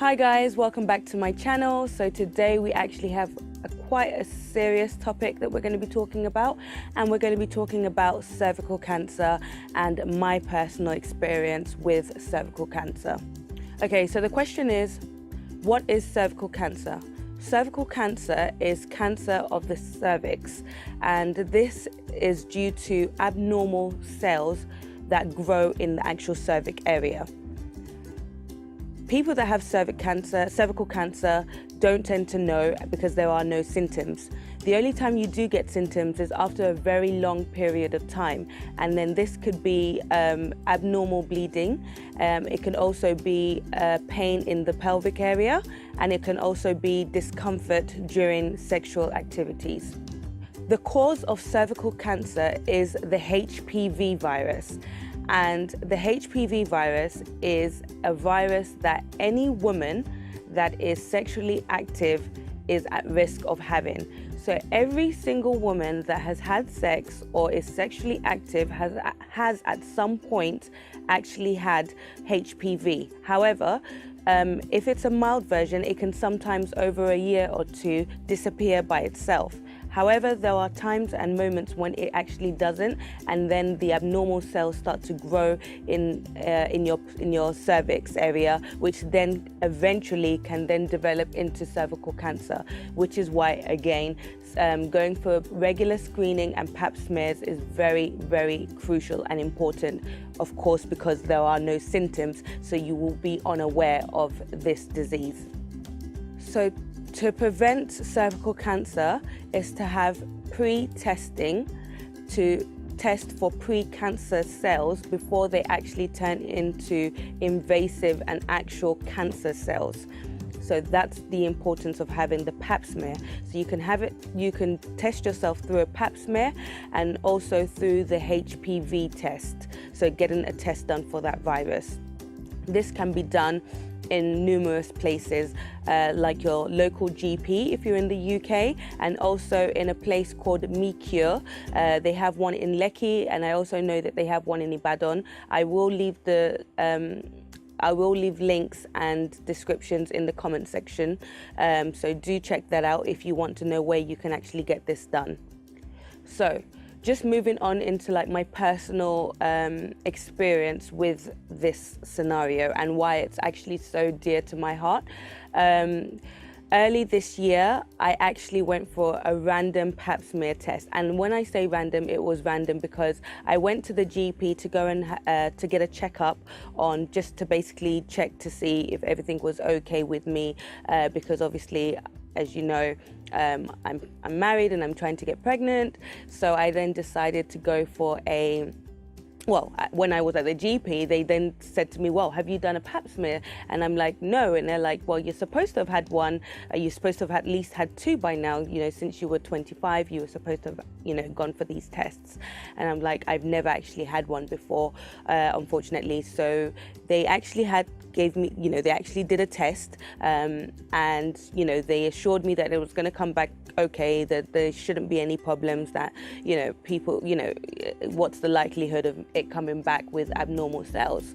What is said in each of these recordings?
Hi guys, welcome back to my channel. So today we actually have quite a serious topic that we're going to be talking about, and we're going to be talking about cervical cancer and my personal experience with cervical cancer. Okay, so the question is, what is cervical cancer? Cervical cancer is cancer of the cervix, and this is due to abnormal cells that grow in the actual cervix area. People that have cervical cancer don't tend to know because there are no symptoms. The only time you do get symptoms is after a very long period of time, and then this could be abnormal bleeding. It can also be pain in the pelvic area, and it can also be discomfort during sexual activities. The cause of cervical cancer is the HPV virus. And the HPV virus is a virus that any woman that is sexually active is at risk of having. So every single woman that has had sex or is sexually active has at some point actually had HPV. However, if it's a mild version, it can sometimes over a year or two disappear by itself. However, there are times and moments when it actually doesn't, and then the abnormal cells start to grow in your cervix area, which then eventually can then develop into cervical cancer, which is why, again, going for regular screening and pap smears is very, very crucial and important, of course, because there are no symptoms, so you will be unaware of this disease. So to prevent cervical cancer is to have pre-testing, to test for pre-cancer cells before they actually turn into invasive and actual cancer cells. So that's the importance of having the pap smear. So you can test yourself through a pap smear and also through the HPV test. So getting a test done for that virus. This can be done in numerous places, like your local GP if you're in the UK, and also in a place called Micure. They have one in Lekki, and I also know that they have one in Ibadan. I will leave links and descriptions in the comment section, so do check that out if you want to know where you can actually get this done. So just moving on into like my personal experience with this scenario and why it's actually so dear to my heart. Early this year, I actually went for a random pap smear test. And when I say random, it was random because I went to the GP to go and to get a checkup on, just to basically check to see if everything was okay with me, because obviously, as you know, I'm married and I'm trying to get pregnant. So I then decided to go for when I was at the GP, they then said to me, well, have you done a pap smear? And I'm like, no. And they're like, well, you're supposed to have had one. You're supposed to have at least had two by now. You know, since you were 25, you were supposed to have, gone for these tests. And I'm like, I've never actually had one before, unfortunately. So they actually gave me, they actually did a test, and, they assured me that it was going to come back okay, that there shouldn't be any problems, that, people, what's the likelihood of it coming back with abnormal cells.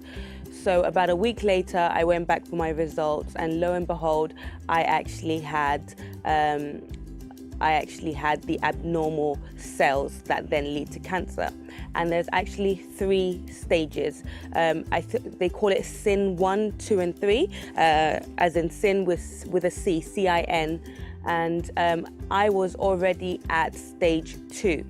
So about a week later, I went back for my results, and lo and behold, I actually had the abnormal cells that then lead to cancer. And there's actually 3 stages. They call it CIN 1, 2, and 3, as in CIN with a C, C-I-N. And I was already at stage 2.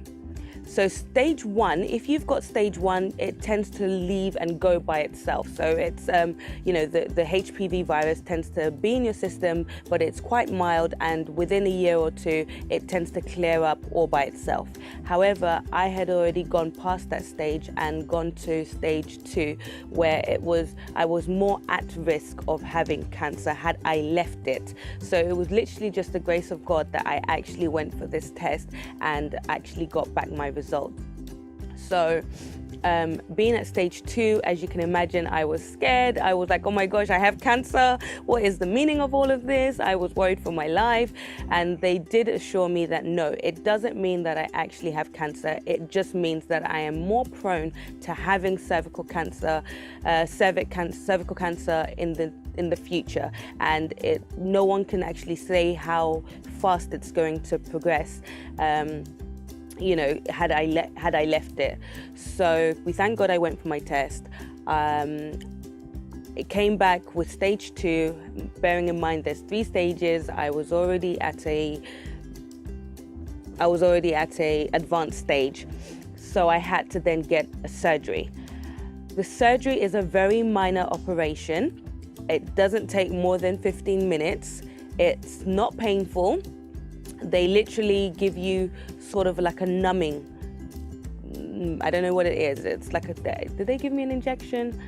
So stage 1, if you've got stage 1, it tends to leave and go by itself. So it's, the HPV virus tends to be in your system, but it's quite mild, and within a year or two, it tends to clear up all by itself. However, I had already gone past that stage and gone to stage 2, where I was more at risk of having cancer had I left it. So it was literally just the grace of God that I actually went for this test and actually got back my results. So being at stage 2, as you can imagine, I was scared. I was like, oh my gosh, I have cancer. What is the meaning of all of this? I was worried for my life. And they did assure me that no, it doesn't mean that I actually have cancer. It just means that I am more prone to having cervical cancer, cervical cancer in the future. And no one can actually say how fast it's going to progress. You know, had I left it. So we thank God I went for my test. It came back with stage 2, bearing in mind there's 3 stages. I was already at a advanced stage. So I had to then get a surgery. The surgery is a very minor operation. It doesn't take more than 15 minutes. It's not painful. They literally give you sort of like a numbing. I don't know what it is. It's like did they give me an injection?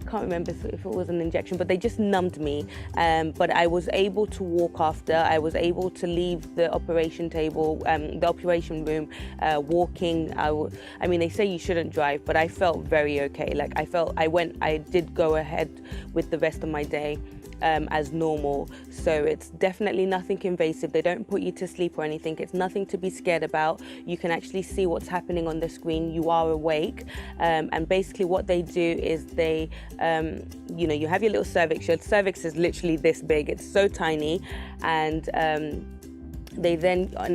Can't remember if it was an injection, but they just numbed me. But I was able to walk after. I was able to leave the operation table, the operation room, walking. I mean, they say you shouldn't drive, but I felt very okay. Like I did go ahead with the rest of my day as normal. So it's definitely nothing invasive. They don't put you to sleep or anything. It's nothing to be scared about. You can actually see what's happening on the screen. You are awake. And basically what they do is they, you know, you have your little cervix. Your cervix is literally this big. It's so tiny. And and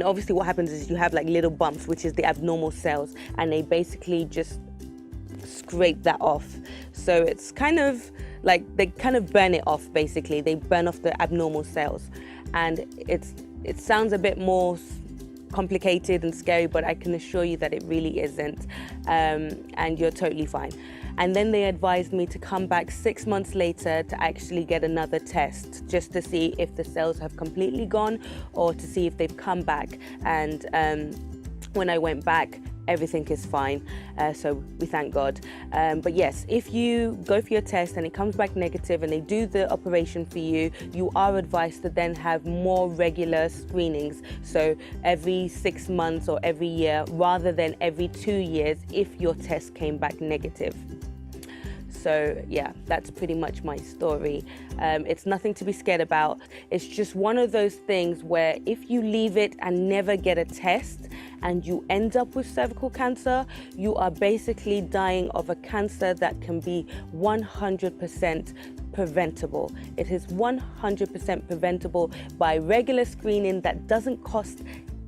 obviously what happens is you have like little bumps, which is the abnormal cells. And they basically just scrape that off. So it's kind of like they kind of burn it off. Basically they burn off the abnormal cells, and it sounds a bit more complicated and scary, but I can assure you that it really isn't, and you're totally fine. And then they advised me to come back 6 months later to actually get another test, just to see if the cells have completely gone or to see if they've come back. And when I went back, everything is fine, so we thank God. But yes, if you go for your test and it comes back negative and they do the operation for you, you are advised to then have more regular screenings, so every 6 months or every year rather than every 2 years if your test came back negative. So yeah, that's pretty much my story. It's nothing to be scared about. It's just one of those things where if you leave it and never get a test and you end up with cervical cancer, you are basically dying of a cancer that can be 100% preventable. It is 100% preventable by regular screening that doesn't cost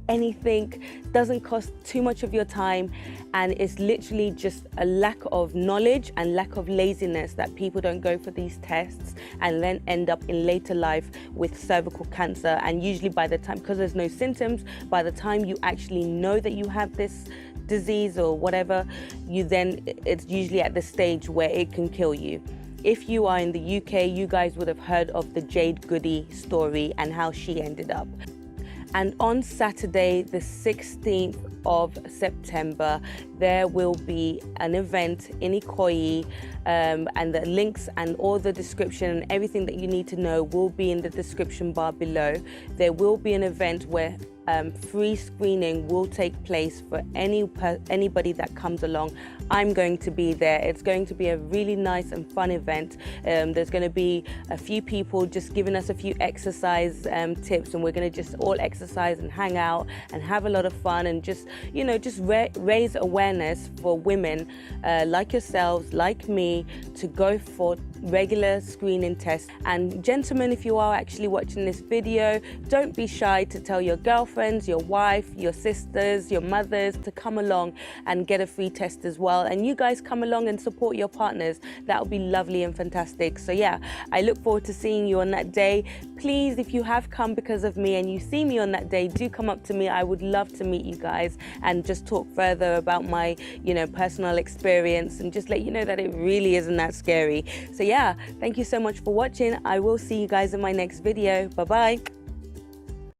anything, doesn't cost too much of your time, and it's literally just a lack of knowledge and lack of laziness that people don't go for these tests and then end up in later life with cervical cancer. And usually by the time, because there's no symptoms, by the time you actually know that you have this disease or whatever, it's usually at the stage where it can kill you. If you are in the UK, you guys would have heard of the Jade Goody story and how she ended up. And on Saturday, the 16th of September, there will be an event in Okoya, and the links and all the description and everything that you need to know will be in the description bar below. There will be an event where free screening will take place for anybody that comes along. I'm going to be there. It's going to be a really nice and fun event. There's going to be a few people just giving us a few exercise tips, and we're going to just all exercise and hang out and have a lot of fun and just, you know, just raise awareness for women like yourselves, like me, to go for regular screening tests. And gentlemen, if you are actually watching this video, don't be shy to tell your girlfriends, your wife, your sisters, your mothers to come along and get a free test as well. And you guys come along and support your partners. That would be lovely and fantastic. So yeah, I look forward to seeing you on that day. Please, if you have come because of me and you see me on that day, do come up to me. I would love to meet you guys and just talk further about my, you know, personal experience and just let you know that it really isn't that scary. So yeah, thank you so much for watching. I will see you guys in my next video. Bye bye.